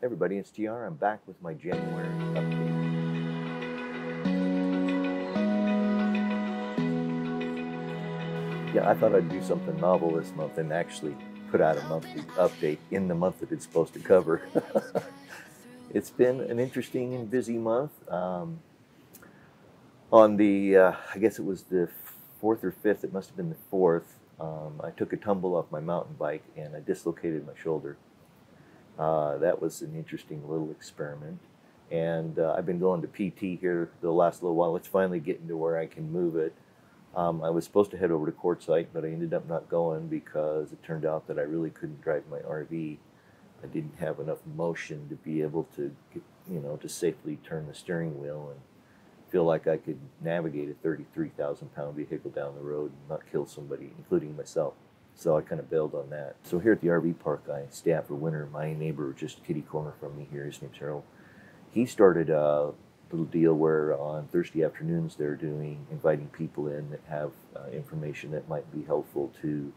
Everybody, it's TR. I'm back with my January update. Yeah, I thought I'd do something novel this month and actually put out a monthly update in the month that it's supposed to cover. It's been an interesting and busy month. On the, I guess it was the 4th or 5th, it must have been the 4th, I took a tumble off my mountain bike and I dislocated my shoulder. That was an interesting little experiment. And I've been going to PT here the last little while. It's finally getting to where I can move it. I was supposed to head over to Quartzsite, but I ended up not going because it turned out that I really couldn't drive my RV. I didn't have enough motion to be able to get, to safely turn the steering wheel and feel like I could navigate a 33,000 pound vehicle down the road and not kill somebody, including myself. So I kind of bailed on that. So here at the RV park, I stay out for winter. My neighbor, just kitty corner from me here, his name's Harold. He started a little deal where on Thursday afternoons they're inviting people in that have information that might be helpful to,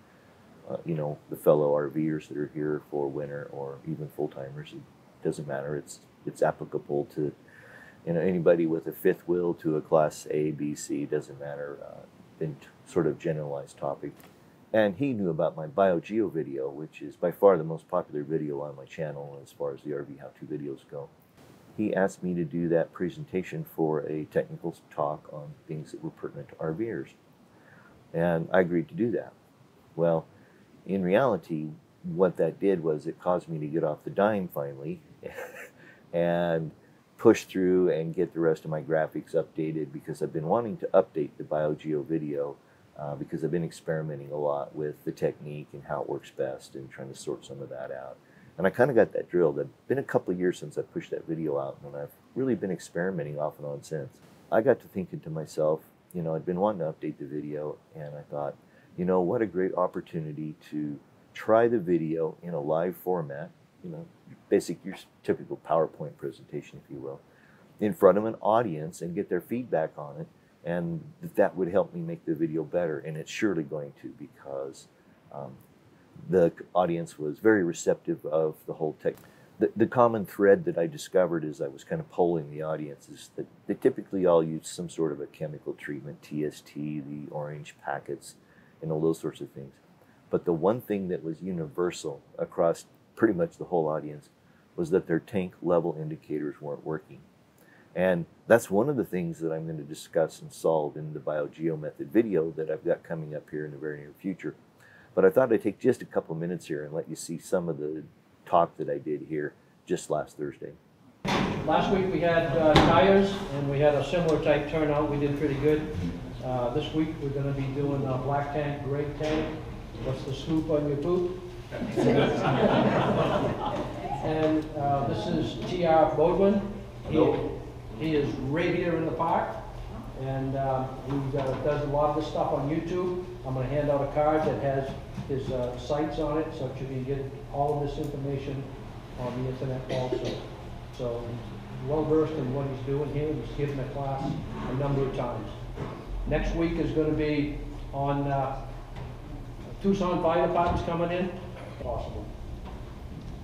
the fellow RVers that are here for winter or even full-timers. It doesn't matter. It's applicable to anybody with a fifth wheel to a class A, B, C, doesn't matter, in sort of generalized topic. And he knew about my BioGeo video, which is by far the most popular video on my channel as far as the RV how-to videos go. He asked me to do that presentation for a technical talk on things that were pertinent to RVers. And I agreed to do that. Well, in reality, what that did was it caused me to get off the dime finally and push through and get the rest of my graphics updated, because I've been wanting to update the BioGeo video because I've been experimenting a lot with the technique and how it works best and trying to sort some of that out. And I kind of got that drilled. It's been a couple of years since I pushed that video out, and I've really been experimenting off and on since. I got to thinking to myself, I'd been wanting to update the video, and I thought, what a great opportunity to try the video in a live format, basic, your typical PowerPoint presentation, if you will, in front of an audience and get their feedback on it, and that would help me make the video better. And it's surely going to, because the audience was very receptive of the whole tech. The common thread that I discovered as I was kind of polling the audience is that they typically all use some sort of a chemical treatment, TST, the orange packets, all those sorts of things. But the one thing that was universal across pretty much the whole audience was that their tank level indicators weren't working. And that's one of the things that I'm going to discuss and solve in the BioGeo method video that I've got coming up here in the very near future. But I thought I'd take just a couple minutes here and let you see some of the talk that I did here just last Thursday. Last week we had tires, and we had a similar type turnout. We did pretty good. This week we're going to be doing black tank, gray tank. What's the scoop on your poop? And this is TR Bodwin. He is right here in the park, and he does a lot of this stuff on YouTube. I'm going to hand out a card that has his sites on it, so that you can get all of this information on the internet also. So he's well versed in what he's doing here. He's given a class a number of times. Next week is going to be on Tucson Fire Department's coming in. Possible.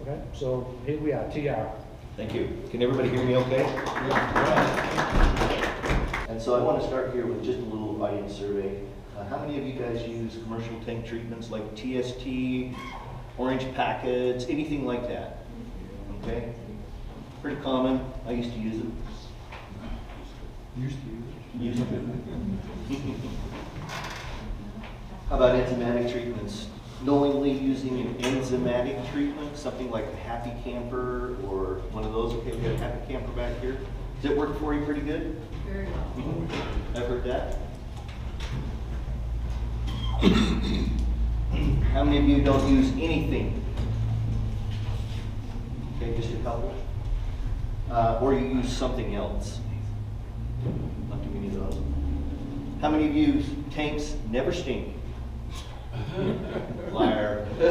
Okay, so here we are, TR. Thank you. Can everybody hear me okay? Yeah. And so I want to start here with just a little audience survey. How many of you guys use commercial tank treatments like TST, orange packets, anything like that? Okay? Pretty common. I used to use it. Used to. How about enzymatic treatments? Knowingly using an enzymatic treatment, something like a Happy Camper or one of those. Okay, we got a Happy Camper back here. Does it work for you pretty good? Very well. I've heard that. How many of you don't use anything? Okay, just a couple. Or you use something else. Not too many of those. How many of you use tanks never stinking? Liar. We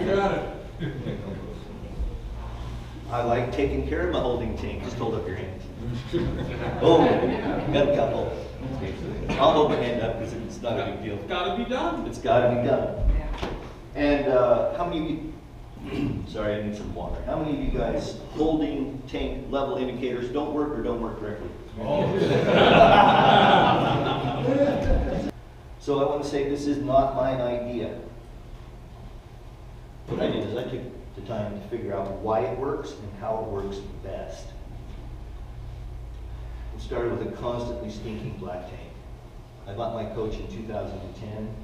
got it. I like taking care of my holding tank. Just hold up your hands. Oh, got a couple. I'll hold my hand up because it's not a big deal. It's gotta be done. It's got to be done. And how many of you Sorry, I need some water. How many of you guys holding tank level indicators don't work or don't work correctly? So I want to say this is not my idea. What I did is I took the time to figure out why it works and how it works best. It started with a constantly stinking black tank. I bought my coach in 2010.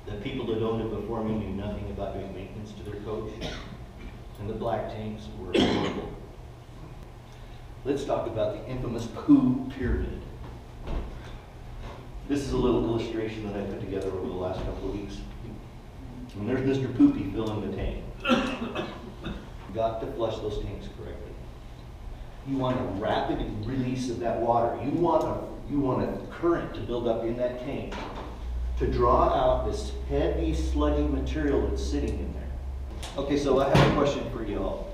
The people that owned it before me knew nothing about doing maintenance to their coach, and the black tanks were horrible. Let's talk about the infamous poo pyramid. This is a little illustration that I put together over the last couple of weeks. And there's Mr. Poopy filling the tank. Got to flush those tanks correctly. You want a rapid release of that water. You want a current to build up in that tank to draw out this heavy, sludgy material that's sitting in there. Okay, so I have a question for you all.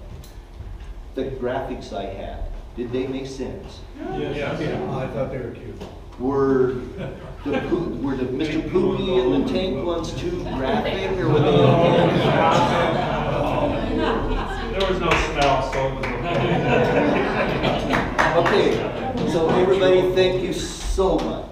The graphics I had, did they make sense? Yes. Yeah, I thought they were cute. Were the Mr. Poopy and the tank ones too graphic, or were they There was no smell, so it was okay. okay? So everybody, thank you so much.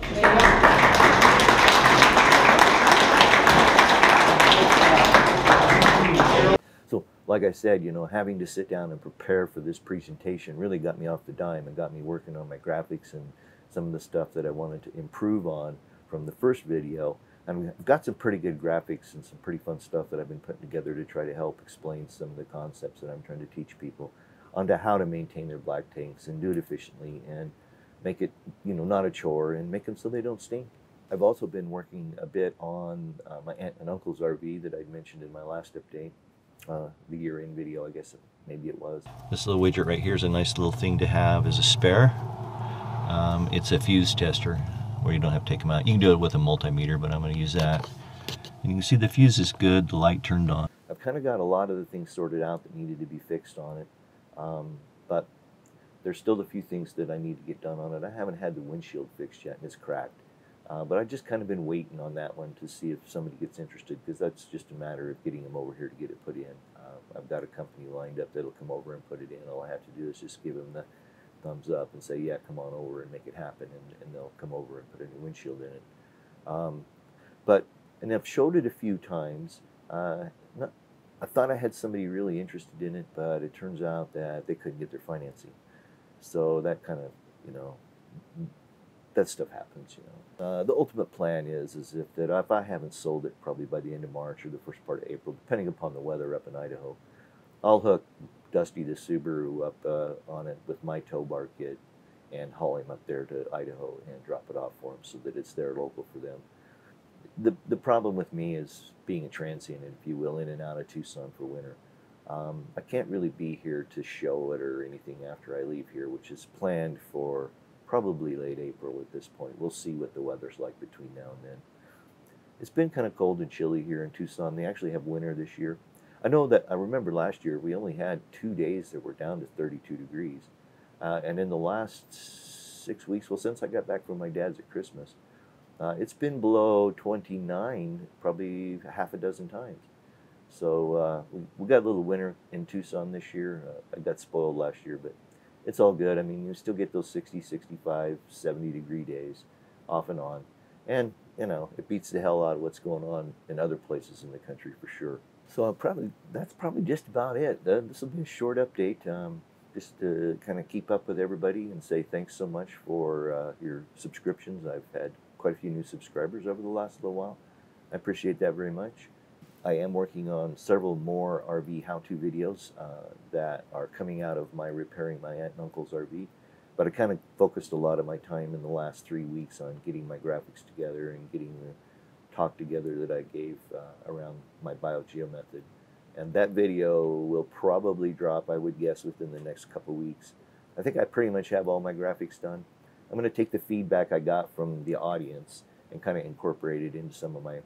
So, like I said, you know, having to sit down and prepare for this presentation really got me off the dime and got me working on my graphics and some of the stuff that I wanted to improve on from the first video. And I've got some pretty good graphics and some pretty fun stuff that I've been putting together to try to help explain some of the concepts that I'm trying to teach people onto how to maintain their black tanks and do it efficiently and make it, you know, not a chore and make them so they don't stink. I've also been working a bit on my aunt and uncle's RV that I mentioned in my last update, the year-end video, I guess maybe it was. This little widget right here is a nice little thing to have as a spare. It's a fuse tester where you don't have to take them out. You can do it with a multimeter, but I'm going to use that. And you can see the fuse is good, the light turned on. I've kind of got a lot of the things sorted out that needed to be fixed on it, but there's still a few things that I need to get done on it. I haven't had the windshield fixed yet, and it's cracked. But I've just kind of been waiting on that one to see if somebody gets interested, because that's just a matter of getting them over here to get it put in. I've got a company lined up that'll come over and put it in. All I have to do is just give them the thumbs up and say, yeah, come on over and make it happen, and they'll come over and put a new windshield in it. And I've showed it a few times. I thought I had somebody really interested in it, but it turns out that they couldn't get their financing. So that kind of, you know, that stuff happens, you know. The ultimate plan is if I haven't sold it probably by the end of March or the first part of April, depending upon the weather up in Idaho, I'll hook Dusty the Subaru up on it with my tow bar kit and haul him up there to Idaho and drop it off for him so that it's there local for them. The problem with me is being a transient, if you will, in and out of Tucson for winter. I can't really be here to show it or anything after I leave here, which is planned for probably late April at this point. We'll see what the weather's like between now and then. It's been kind of cold and chilly here in Tucson. They actually have winter this year. I know that I remember last year we only had 2 days that were down to 32 degrees. And in the last 6 weeks, well, since I got back from my dad's at Christmas, it's been below 29 probably half a dozen times. So we got a little winter in Tucson this year. I got spoiled last year, but it's all good. I mean, you still get those 60, 65, 70 degree days off and on. And, you know, it beats the hell out of what's going on in other places in the country for sure. So that's probably just about it. This will be a short update, just to kind of keep up with everybody and say thanks so much for your subscriptions. I've had quite a few new subscribers over the last little while. I appreciate that very much. I am working on several more RV how-to videos that are coming out of my repairing my aunt and uncle's RV. But I kind of focused a lot of my time in the last 3 weeks on getting my graphics together and getting the talk together that I gave around my BioGeo method. And that video will probably drop, I would guess, within the next couple weeks. I think I pretty much have all my graphics done. I'm going to take the feedback I got from the audience and kind of incorporate it into some of my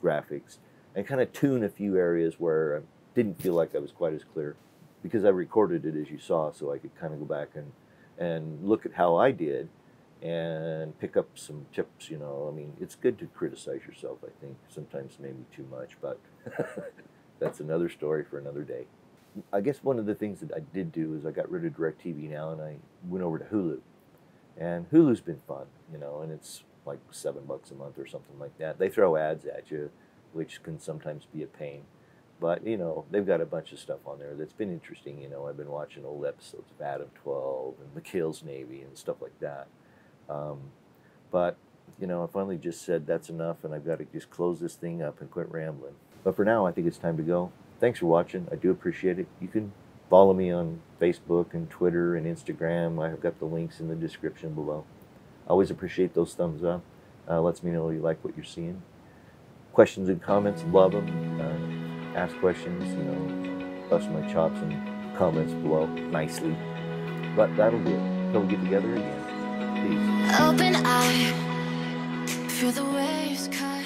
graphics and kind of tune a few areas where I didn't feel like I was quite as clear, because I recorded it as you saw, so I could kind of go back and look at how I did and pick up some tips, you know. I mean, it's good to criticize yourself, I think, sometimes maybe too much, but that's another story for another day. I guess one of the things that I did do is I got rid of DirecTV now and I went over to Hulu. And Hulu's been fun, you know, and it's like $7 a month or something like that. They throw ads at you, which can sometimes be a pain. But, you know, they've got a bunch of stuff on there that's been interesting. You know, I've been watching old episodes of Adam 12 and McHale's Navy and stuff like that. But, you know, I finally just said that's enough and I've got to just close this thing up and quit rambling. But for now, I think it's time to go. Thanks for watching. I do appreciate it. You can follow me on Facebook and Twitter and Instagram. I've got the links in the description below. I always appreciate those thumbs up. Lets me know you like what you're seeing. Questions and comments, love them. Ask questions, you know, bust my chops and comments below nicely. But that'll do it. Until we get together again. Peace. Open eye, feel the waves cut.